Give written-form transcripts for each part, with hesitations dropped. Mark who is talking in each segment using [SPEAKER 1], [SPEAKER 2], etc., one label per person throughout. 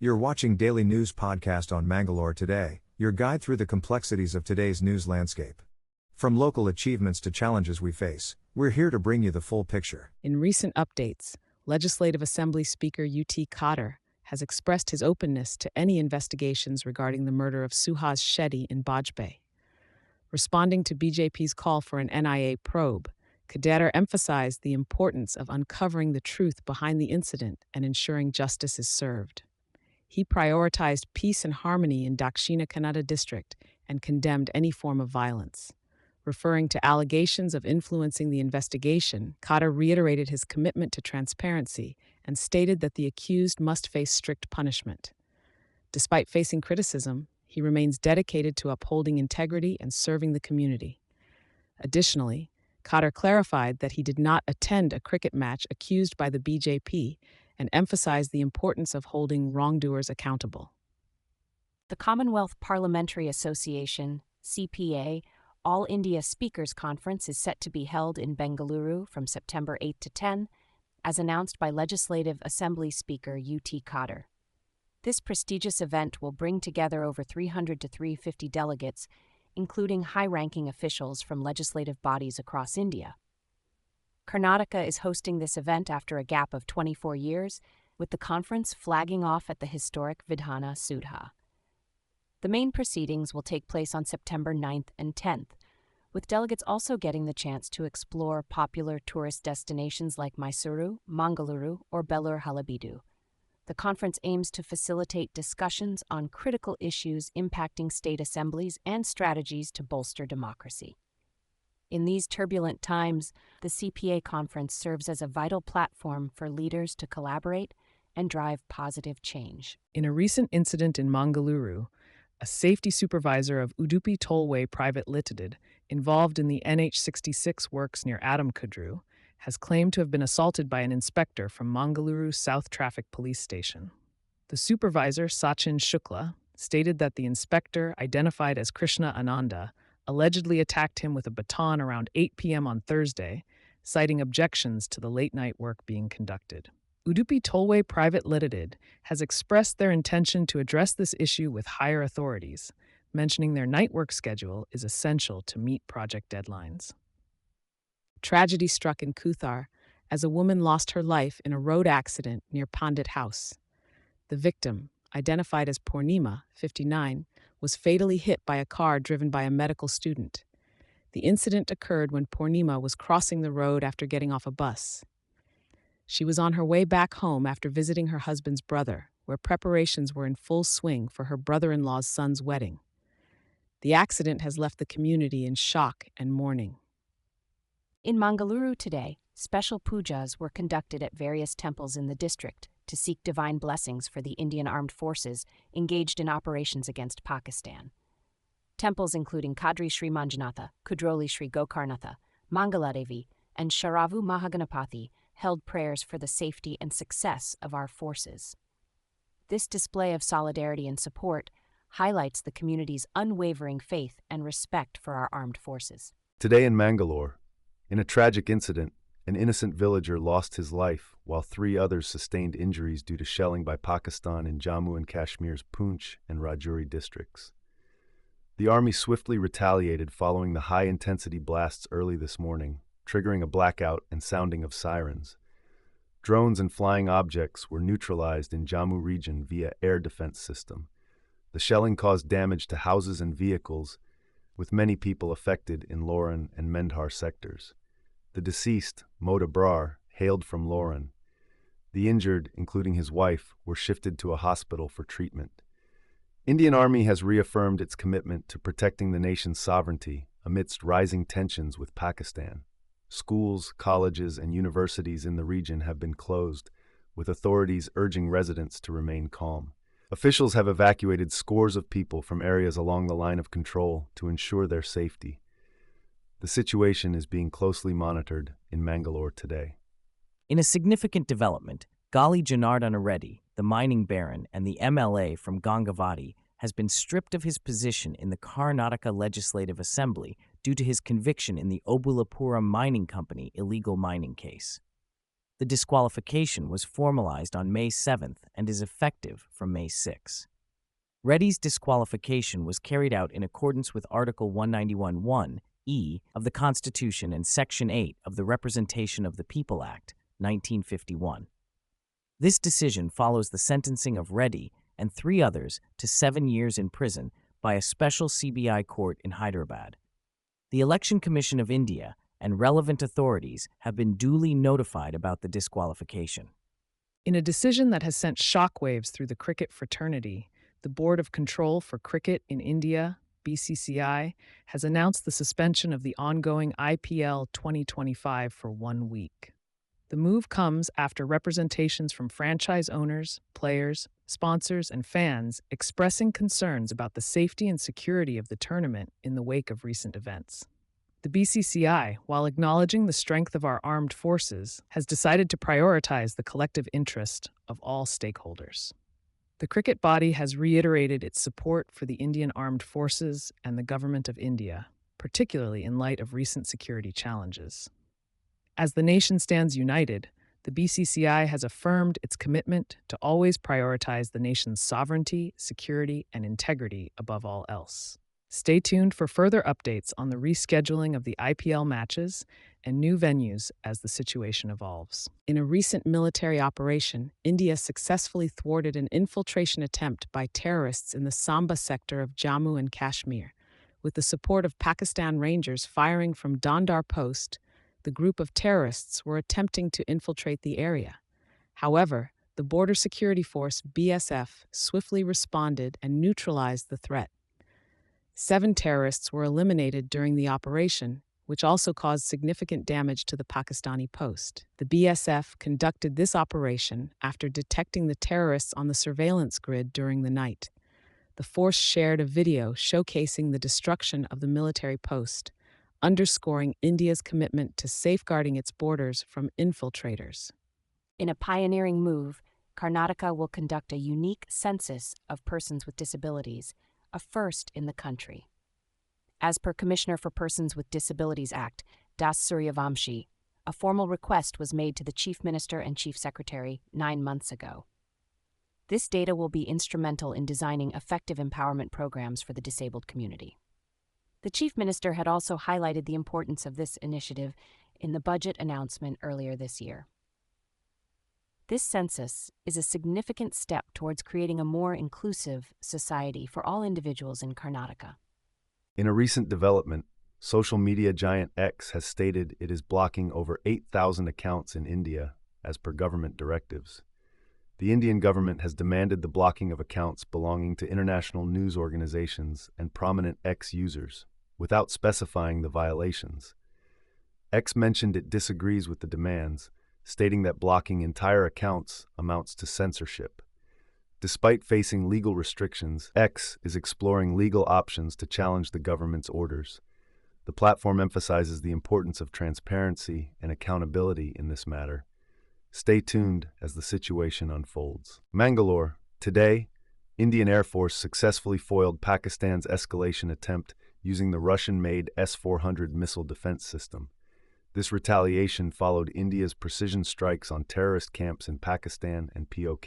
[SPEAKER 1] You're watching Daily News Podcast on Mangalore today, your guide through the complexities of today's news landscape. From local achievements to challenges we face, we're here to bring you the full picture.
[SPEAKER 2] In recent updates, Legislative Assembly Speaker T Khader has expressed his openness to any investigations regarding the murder of Suhas Shetty in Bajpayee. Responding to BJP's call for an NIA probe, Khader emphasized the importance of uncovering the truth behind the incident and ensuring justice is served. He prioritized peace and harmony in Dakshina Kannada district and condemned any form of violence. Referring to allegations of influencing the investigation, Khader reiterated his commitment to transparency and stated that the accused must face strict punishment. Despite facing criticism, he remains dedicated to upholding integrity and serving the community. Additionally, Khader clarified that he did not attend a cricket match accused by the BJP and emphasized the importance of holding wrongdoers accountable.
[SPEAKER 3] The Commonwealth Parliamentary Association, CPA, All India Speakers Conference is set to be held in Bengaluru from September 8 to 10, as announced by Legislative Assembly Speaker T Khader. This prestigious event will bring together over 300 to 350 delegates, including high-ranking officials from legislative bodies across India. Karnataka is hosting this event after a gap of 24 years, with the conference flagging off at the historic Vidhana Sabha. The main proceedings will take place on September 9th and 10th, with delegates also getting the chance to explore popular tourist destinations like Mysuru, Mangaluru, or Belur Halebeedu. The conference aims to facilitate discussions on critical issues impacting state assemblies and strategies to bolster democracy. In these turbulent times, the CPA conference serves as a vital platform for leaders to collaborate and drive positive change.
[SPEAKER 2] In a recent incident in Mangaluru, a safety supervisor of Udupi Tollway Private Limited, involved in the NH66 works near Kudru, has claimed to have been assaulted by an inspector from Mangaluru South Traffic Police Station. The supervisor, Sachin Shukla, stated that the inspector, identified as Krishna Ananda, allegedly attacked him with a baton around 8 p.m. on Thursday, citing objections to the late-night work being conducted. Udupi Tollway Private Limited has expressed their intention to address this issue with higher authorities, mentioning their night work schedule is essential to meet project deadlines. Tragedy struck in Kuthar as a woman lost her life in a road accident near Pandit House. The victim, identified as Purnima, 59, was fatally hit by a car driven by a medical student. The incident occurred when Purnima was crossing the road after getting off a bus. She was on her way back home after visiting her husband's brother, where preparations were in full swing for her brother-in-law's son's wedding. The accident has left the community in shock and mourning.
[SPEAKER 3] In Mangaluru today, special pujas were conducted at various temples in the district to seek divine blessings for the Indian Armed Forces engaged in operations against Pakistan. Temples including Kadri Sri Manjunatha, Kudroli Sri Gokarnatha, Mangaladevi, and Sharavu Mahaganapathy held prayers for the safety and success of our forces. This display of solidarity and support highlights the community's unwavering faith and respect for our armed forces.
[SPEAKER 4] Today in Mangalore, in a tragic incident, an innocent villager lost his life while 3 others sustained injuries due to shelling by Pakistan in Jammu and Kashmir's Poonch and Rajouri districts. The army swiftly retaliated following the high-intensity blasts early this morning, triggering a blackout and sounding of sirens. Drones and flying objects were neutralized in Jammu region via air defense system. The shelling caused damage to houses and vehicles, with many people affected in Loran and Mendhar sectors. The deceased, Moda Brar, hailed from Loran. The injured, including his wife, were shifted to a hospital for treatment. Indian Army has reaffirmed its commitment to protecting the nation's sovereignty amidst rising tensions with Pakistan. Schools, colleges, and universities in the region have been closed, with authorities urging residents to remain calm. Officials have evacuated scores of people from areas along the line of control to ensure their safety. The situation is being closely monitored in Mangalore today.
[SPEAKER 5] In a significant development, Gali Janardana Reddy, the mining baron and the MLA from Gangavati, has been stripped of his position in the Karnataka Legislative Assembly due to his conviction in the Obulapuram Mining Company illegal mining case. The disqualification was formalized on May 7th and is effective from May 6. Reddy's disqualification was carried out in accordance with Article 191(1)(e) of the Constitution and Section 8 of the Representation of the People Act, 1951. This decision follows the sentencing of Reddy and 3 others to 7 years in prison by a special CBI court in Hyderabad. The Election Commission of India and relevant authorities have been duly notified about the disqualification.
[SPEAKER 2] In a decision that has sent shockwaves through the cricket fraternity, the Board of Control for Cricket in India, BCCI, has announced the suspension of the ongoing IPL 2025 for 1 week. The move comes after representations from franchise owners, players, sponsors, and fans expressing concerns about the safety and security of the tournament in the wake of recent events. The BCCI, while acknowledging the strength of our armed forces, has decided to prioritize the collective interest of all stakeholders. The cricket body has reiterated its support for the Indian Armed Forces and the Government of India, particularly in light of recent security challenges. As the nation stands united, the BCCI has affirmed its commitment to always prioritize the nation's sovereignty, security, and integrity above all else. Stay tuned for further updates on the rescheduling of the IPL matches and new venues as the situation evolves. In a recent military operation, India successfully thwarted an infiltration attempt by terrorists in the Samba sector of Jammu and Kashmir. With the support of Pakistan Rangers firing from Dandar Post, the group of terrorists were attempting to infiltrate the area. However, the Border Security Force (BSF) swiftly responded and neutralized the threat. 7 terrorists were eliminated during the operation, which also caused significant damage to the Pakistani post. The BSF conducted this operation after detecting the terrorists on the surveillance grid during the night. The force shared a video showcasing the destruction of the military post, underscoring India's commitment to safeguarding its borders from infiltrators.
[SPEAKER 3] In a pioneering move, Karnataka will conduct a unique census of persons with disabilities, a first in the country. As per Commissioner for Persons with Disabilities Act, Das Suryavamshi, a formal request was made to the Chief Minister and Chief Secretary 9 months ago. This data will be instrumental in designing effective empowerment programs for the disabled community. The Chief Minister had also highlighted the importance of this initiative in the budget announcement earlier this year. This census is a significant step towards creating a more inclusive society for all individuals in Karnataka.
[SPEAKER 4] In a recent development, social media giant X has stated it is blocking over 8,000 accounts in India as per government directives. The Indian government has demanded the blocking of accounts belonging to international news organizations and prominent X users, without specifying the violations. X mentioned it disagrees with the demands, stating that blocking entire accounts amounts to censorship. Despite facing legal restrictions, X is exploring legal options to challenge the government's orders. The platform emphasizes the importance of transparency and accountability in this matter. Stay tuned as the situation unfolds. Mangalore. Today, Indian Air Force successfully foiled Pakistan's escalation attempt using the Russian-made S-400 missile defense system. This retaliation followed India's precision strikes on terrorist camps in Pakistan and POK.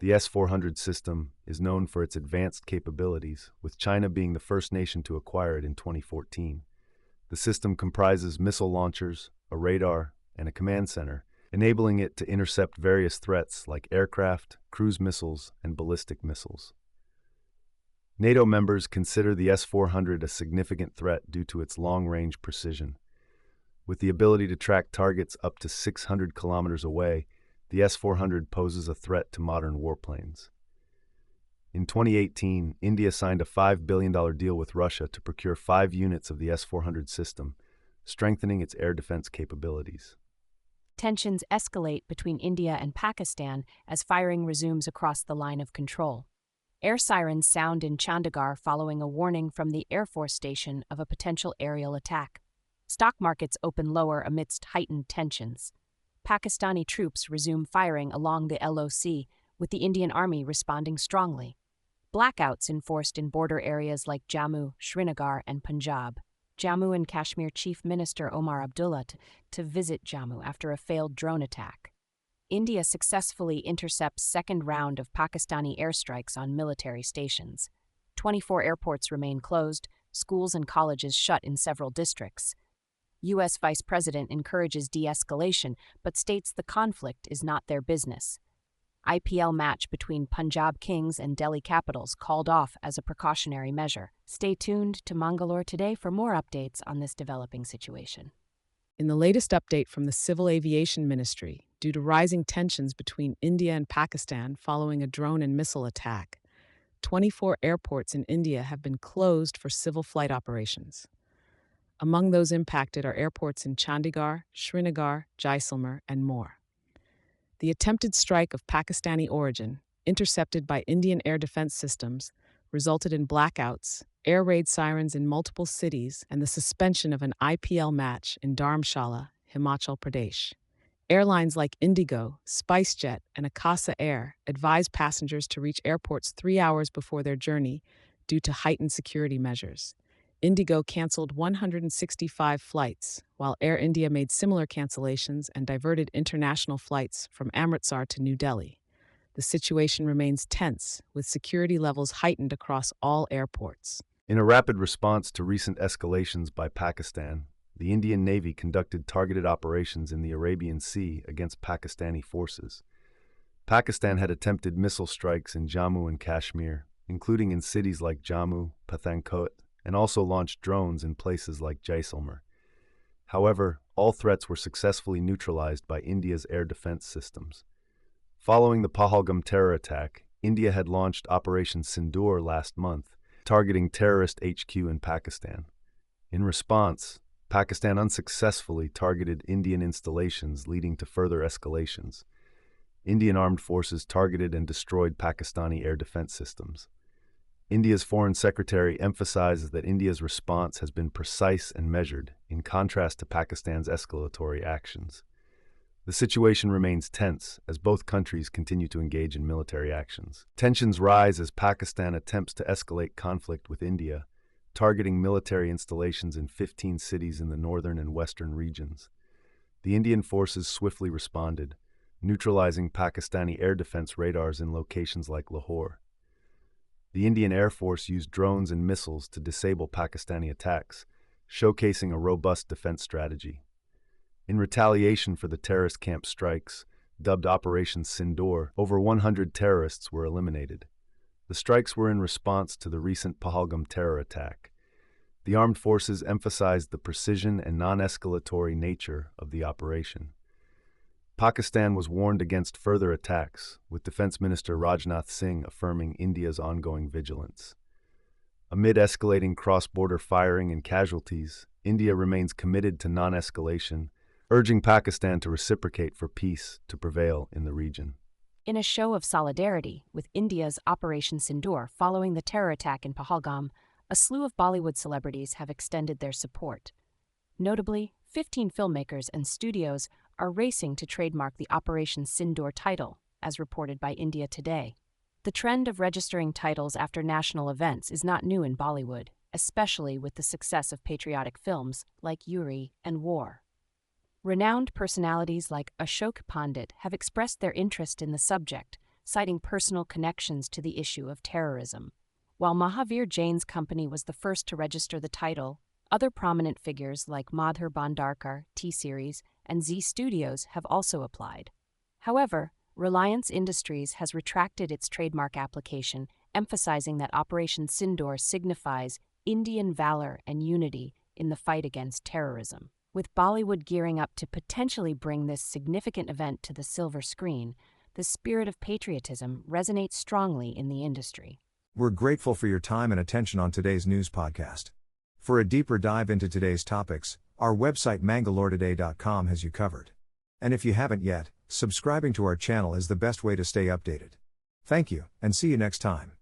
[SPEAKER 4] The S-400 system is known for its advanced capabilities, with China being the first nation to acquire it in 2014. The system comprises missile launchers, a radar, and a command center, enabling it to intercept various threats like aircraft, cruise missiles, and ballistic missiles. NATO members consider the S-400 a significant threat due to its long-range precision. With the ability to track targets up to 600 kilometers away, the S-400 poses a threat to modern warplanes. In 2018, India signed a $5 billion deal with Russia to procure 5 units of the S-400 system, strengthening its air defense capabilities.
[SPEAKER 3] Tensions escalate between India and Pakistan as firing resumes across the line of control. Air sirens sound in Chandigarh following a warning from the Air Force Station of a potential aerial attack. Stock markets open lower amidst heightened tensions. Pakistani troops resume firing along the LOC, with the Indian Army responding strongly. Blackouts enforced in border areas like Jammu, Srinagar, and Punjab. Jammu and Kashmir Chief Minister Omar Abdullah to visit Jammu after a failed drone attack. India successfully intercepts second round of Pakistani airstrikes on military stations. 24 airports remain closed, schools and colleges shut in several districts. U.S. Vice President encourages de-escalation, but states the conflict is not their business. IPL match between Punjab Kings and Delhi Capitals called off as a precautionary measure. Stay tuned to Mangalore today for more updates on this developing situation.
[SPEAKER 2] In the latest update from the Civil Aviation Ministry, due to rising tensions between India and Pakistan following a drone and missile attack, 24 airports in India have been closed for civil flight operations. Among those impacted are airports in Chandigarh, Srinagar, Jaisalmer, and more. The attempted strike of Pakistani origin, intercepted by Indian air defense systems, resulted in blackouts, air raid sirens in multiple cities, and the suspension of an IPL match in Dharamshala, Himachal Pradesh. Airlines like Indigo, SpiceJet, and Akasa Air advise passengers to reach airports 3 hours before their journey due to heightened security measures. Indigo canceled 165 flights, while Air India made similar cancellations and diverted international flights from Amritsar to New Delhi. The situation remains tense, with security levels heightened across all airports.
[SPEAKER 4] In a rapid response to recent escalations by Pakistan, the Indian Navy conducted targeted operations in the Arabian Sea against Pakistani forces. Pakistan had attempted missile strikes in Jammu and Kashmir, including in cities like Jammu, Pathankot, and also launched drones in places like Jaisalmer. However, all threats were successfully neutralized by India's air defense systems. Following the Pahalgam terror attack, India had launched Operation Sindoor last month, targeting terrorist HQ in Pakistan. In response, Pakistan unsuccessfully targeted Indian installations, leading to further escalations. Indian armed forces targeted and destroyed Pakistani air defense systems. India's Foreign Secretary emphasizes that India's response has been precise and measured, in contrast to Pakistan's escalatory actions. The situation remains tense as both countries continue to engage in military actions. Tensions rise as Pakistan attempts to escalate conflict with India, targeting military installations in 15 cities in the northern and western regions. The Indian forces swiftly responded, neutralizing Pakistani air defense radars in locations like Lahore. The Indian Air Force used drones and missiles to disable Pakistani attacks, showcasing a robust defense strategy. In retaliation for the terrorist camp strikes, dubbed Operation Sindoor, over 100 terrorists were eliminated. The strikes were in response to the recent Pahalgam terror attack. The armed forces emphasized the precision and non-escalatory nature of the operation. Pakistan was warned against further attacks, with Defense Minister Rajnath Singh affirming India's ongoing vigilance. Amid escalating cross-border firing and casualties, India remains committed to non-escalation, urging Pakistan to reciprocate for peace to prevail in the region.
[SPEAKER 3] In a show of solidarity with India's Operation Sindoor following the terror attack in Pahalgam, a slew of Bollywood celebrities have extended their support. Notably, 15 filmmakers and studios are racing to trademark the Operation Sindoor title, as reported by India Today. The trend of registering titles after national events is not new in Bollywood, especially with the success of patriotic films like Yuri and War. Renowned personalities like Ashok Pandit have expressed their interest in the subject, citing personal connections to the issue of terrorism. While Mahavir Jain's company was the first to register the title, other prominent figures like Madhur Bhandarkar, T-Series, and Z Studios have also applied. However, Reliance Industries has retracted its trademark application, emphasizing that Operation Sindoor signifies Indian valor and unity in the fight against terrorism. With Bollywood gearing up to potentially bring this significant event to the silver screen, the spirit of patriotism resonates strongly in the industry.
[SPEAKER 1] We're grateful for your time and attention on today's news podcast. For a deeper dive into today's topics, our website mangaloretoday.com has you covered. And if you haven't yet, subscribing to our channel is the best way to stay updated. Thank you, and see you next time.